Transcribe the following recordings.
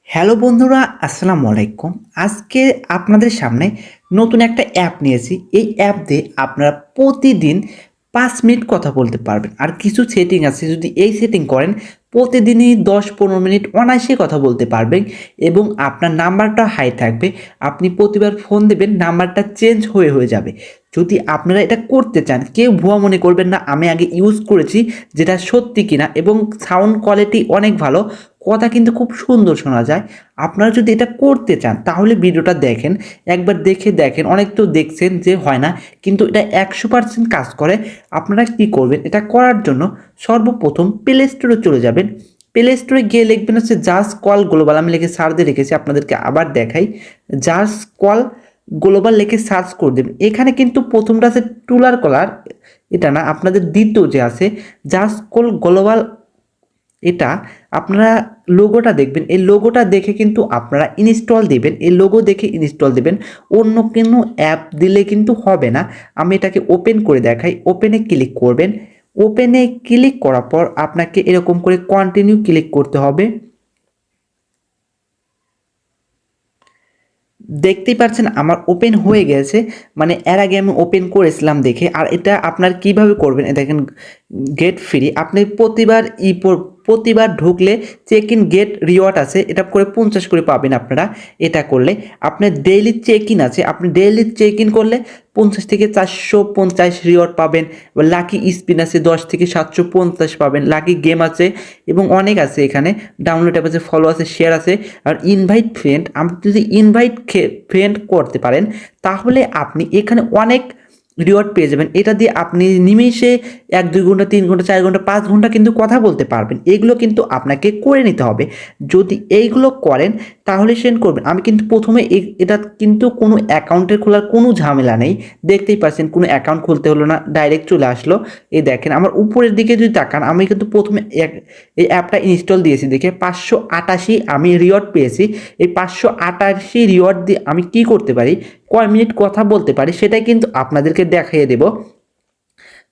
Hello বন্ধুরা, আসসালামু আলাইকুম। আজকে আপনাদের সামনে নতুন একটা অ্যাপ নিয়েছি। এই অ্যাপ দিয়ে আপনারা প্রতিদিন 5 মিনিট কথা বলতে পারবেন। আর কিছু সেটিং আছে, যদি এই সেটিং করেন প্রতিদিনই 10-15 মিনিট অনায়াসে কথা বলতে পারবেন এবং আপনার নাম্বারটা হাই থাকবে। আপনি প্রতিবার ফোন দেবেন, নাম্বারটা চেঞ্জ হয়ে যাবে। যদি আপনারা এটা করতে চান, কেউ ভুয়া মনে করবেন না। আমি আগে ইউজ করেছি, যেটা সত্যি কিনা, এবং সাউন্ড কোয়ালিটি অনেক ভালো, কথা কিন্তু খুব সুন্দর শোনা যায়। আপনারা যদি এটা করতে চান তাহলে ভিডিওটা দেখেন, একবার দেখেন। অনেক তো দেখছেন যে হয় না, কিন্তু এটা 100% কাজ করে। আপনারা কি করবেন, এটা করার জন্য সর্বপ্রথম প্লে স্টোরে চলে যাবেন। প্লে স্টোরে গিয়ে লিখবেন হচ্ছে জাস্ট কল গ্লোবাল। আমি লিখে সার্চ দিয়ে রেখেছি, আপনাদেরকে আবার দেখাই। জাস্ট কল গ্লোবাল লিখে সার্চ করে দেবেন। এখানে কিন্তু প্রথমটা আছে টুলার কলার, এটা না, আপনাদের দ্বিতীয় যে আছে জাস্ট কল গ্লোবাল, এটা আপনারা লোগোটা দেখবেন। এই লোগোটা দেখে কিন্তু আপনারা ইনস্টল দিবেন, এই লোগো দেখে ইনস্টল দিবেন। অন্য কোনো অ্যাপ দিলে কিন্তু হবে না। আমি এটাকে ওপেন করে দেখাই। ওপেনে ক্লিক করবেন। ওপেনে ক্লিক করার পর আপনাকে এরকম করে কন্টিনিউ ক্লিক করতে হবে। দেখতেই পাচ্ছেন আমার ওপেন হয়ে গেছে, মানে এর আগে আমি ওপেন করেছিলাম দেখে। আর এটা আপনার কিভাবে করবেন, দেখেন গেট ফ্রি। আপনি প্রতিবার ঢুকলে চেক ইন গেট রিওয়ার্ড আছে, এটা করে 50 করে পাবেন আপনারা। এটা করলে আপনার ডেইলি চেক ইন আছে, আপনি ডেইলি চেক ইন করলে 50 থেকে 450 রিওয়ার্ড পাবেন। লাকি স্পিন আছে 10 থেকে 750 পাবেন। লাকি গেম আছে এবং অনেক আছে এখানে। ডাউনলোড অ্যাপ আছে, ফলো আছে, শেয়ার আছে। আর ইনভাইট ফ্রেন্ড, আপনি যদি ইনভাইট ফ্রেন্ড করতে পারেন তাহলে আপনি এখানে অনেক রিওয়ার্ড পেয়ে যাবেন। এটা দিয়ে আপনি নিমেষে 1-2 ঘন্টা, 3 ঘন্টা, 4 ঘন্টা, 5 ঘন্টা কিন্তু কথা বলতে পারবেন। এগুলো কিন্তু আপনাকে করে নিতে হবে। যদি এইগুলো করেন তাহলে সেন্ড করবেন। আমি কিন্তু প্রথমে এটা কিন্তু কোনো অ্যাকাউন্টের খোলার কোনো ঝামেলা নেই। দেখতেই পাচ্ছেন কোনো অ্যাকাউন্ট খুলতে হলো না, ডাইরেক্ট চলে আসলো। এই দেখেন আমার উপরের দিকে যদি তাকান, আমি কিন্তু প্রথমে এই অ্যাপটা ইনস্টল দিয়েছি দেখে 588 আমি রিওয়ার্ড পেয়েছি। এই 588 রিওয়ার্ড দিয়ে আমি কি করতে পারি, কয় মিনিট কথা বলতে পারি, সেটাই কিন্তু আপনাদেরকে দেখিয়ে দেব।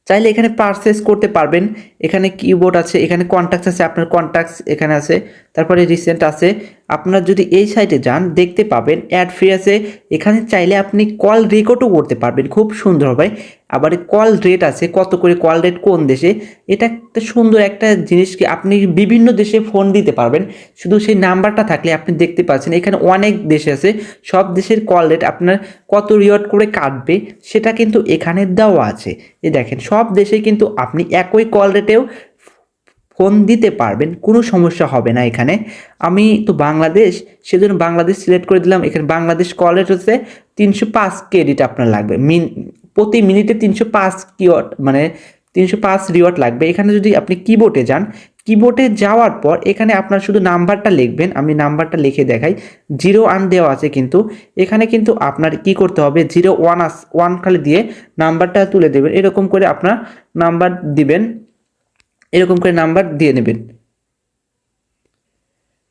চাইলে এখানে পারচেস করতে পারবেন। এখানে কিবোর্ড আছে, এখানে কন্ট্যাক্টস আছে, আপনার কন্ট্যাক্টস এখানে আছে, তারপরে রিসেন্ট আছে। আপনার যদি এই সাইটে যান দেখতে পাবেন অ্যাড ফ্রি আছে। এখানে চাইলে আপনি কল রেকর্ডও করতে পারবেন খুব সুন্দরভাবে। আবার কল রেট আছে, কত করে কল রেট কোন দেশে। এটা একটা সুন্দর একটা জিনিস, কি আপনি বিভিন্ন দেশে ফোন দিতে পারবেন। শুধু সেই নাম্বারটা থাকলে আপনি দেখতে পাচ্ছেন এখানে অনেক দেশে আছে, সব দেশের কল রেট আপনার কত রিওয়ার্ড করে কাটবে সেটা কিন্তু এখানে দেওয়া আছে। এই দেখেন সব দেশে কিন্তু আপনি একই কল রেটেও ফোন দিতে পারবেন, কোনো সমস্যা হবে না এখানে। আমি তো বাংলাদেশ, সেজন্য বাংলাদেশ সিলেক্ট করে দিলাম। এখানে বাংলাদেশ কল রেট হচ্ছে 305 ক্রেডিট আপনার লাগবে। প্রতি মিনিটে 305 কিওয়াট, মানে 305 রিওয়াট লাগবে। এখানে যদি আপনি কিবোর্ডে যান, কিবোর্ডে যাওয়ার পর এখানে আপনার শুধু নাম্বারটা লিখবেন। আমি নাম্বারটা লিখে দেখাই। 01 দেওয়া আছে, কিন্তু এখানে কিন্তু আপনার কি করতে হবে, 01 খালি দিয়ে নাম্বারটা তুলে দেবেন। এরকম করে আপনার নাম্বার দিবেন, এরকম করে নাম্বার দিয়ে নেবেন।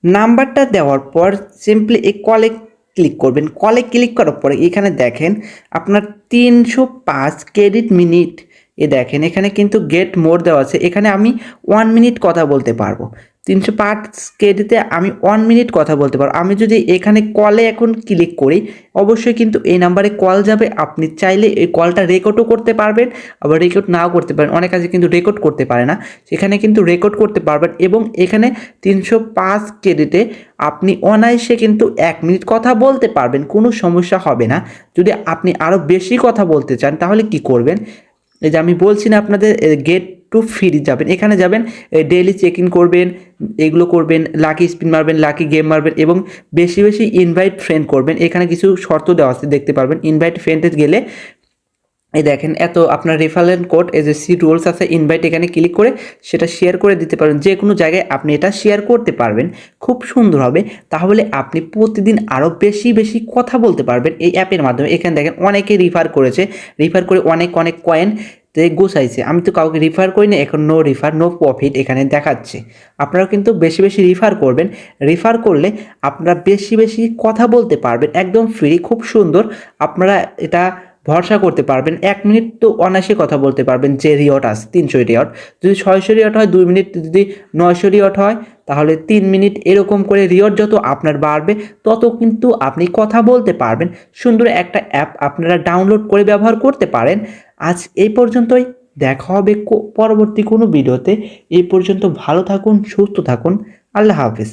নাম্বারটা দেওয়ার পর সিম্পলি এই কলে ক্লিক করবেন। কলে ক্লিক করার পরে এখানে দেখেন আপনার 305 ক্রেডিট মিনিট। এ দেখেন এখানে কিন্তু গেট মোর দেওয়া আছে। এখানে আমি 1 মিনিট কথা বলতে পারবো। 305 ক্রেডিটে আমি 1 মিনিট কথা বলতে পারবো। আমি যদি এখানে কলে এখন ক্লিক করি, অবশ্যই কিন্তু এই নাম্বারে কল যাবে। আপনি চাইলে এই কলটা রেকর্ডও করতে পারবেন, আবার রেকর্ড নাও করতে পারেন। অনেক কাজে কিন্তু রেকর্ড করতে পারে না, সেখানে কিন্তু রেকর্ড করতে পারবেন। এবং এখানে 305 ক্রেডিটে আপনি অনায়াসে কিন্তু 1 মিনিট কথা বলতে পারবেন, কোনো সমস্যা হবে না। যদি আপনি আরও বেশি কথা বলতে চান তাহলে কি করবেন, এই যে আমি বলছি না আপনাদের, গেট টু ফ্রি যাবেন, এখানে যাবেন, ডেইলি চেক ইন করবেন, এগুলো করবেন, লাকি স্পিন মারবেন, লাকি গেম মারবেন এবং বেশি বেশি ইনভাইট ফ্রেন্ড করবেন। এখানে কিছু শর্ত দেওয়া আছে দেখতে পারবেন। ইনভাইট ফ্রেন্ডে গেলে এই দেখেন এত আপনার রেফারেল কোড এজেসি রুলস আছে, ইনভাইট এখানে ক্লিক করে সেটা শেয়ার করে দিতে পারেন। যে কোনো জায়গায় আপনি এটা শেয়ার করতে পারবেন, খুব সুন্দর হবে। তাহলে আপনি প্রতিদিন আরও বেশি বেশি কথা বলতে পারবেন এই অ্যাপের মাধ্যমে। এখানে দেখেন অনেকে রিফার করেছে, রিফার করে অনেক অনেক কয়েন গোছাইছে। আমি তো কাউকে রিফার করি না, এখন নো রিফার নো প্রফিট এখানে দেখাচ্ছে। আপনারাও কিন্তু বেশি বেশি রিফার করবেন। রিফার করলে আপনারা বেশি বেশি কথা বলতে পারবেন, একদম ফ্রি, খুব সুন্দর। আপনারা এটা ভরসা করতে পারবেন। 1 মিনিট তো অনায়াসে কথা বলতে পারবেন। যে রিওয়ার্ড আছে 300 রিওয়ার্ড, যদি 600 রিওয়ার্ড হয় 2 মিনিট, যদি 900 রিওয়ার্ড হয় তাহলে 3 মিনিট এরকম করে রিওয়ার্ড যত আপনার বাড়বে তত কিন্তু আপনি কথা বলতে পারবেন। সুন্দর একটা অ্যাপ আপনারা ডাউনলোড করে ব্যবহার করতে পারেন। আজ এই পর্যন্তই, দেখা হবে পরবর্তী কোনো ভিডিওতে। এই পর্যন্ত ভালো থাকুন, সুস্থ থাকুন। আল্লাহ হাফেজ।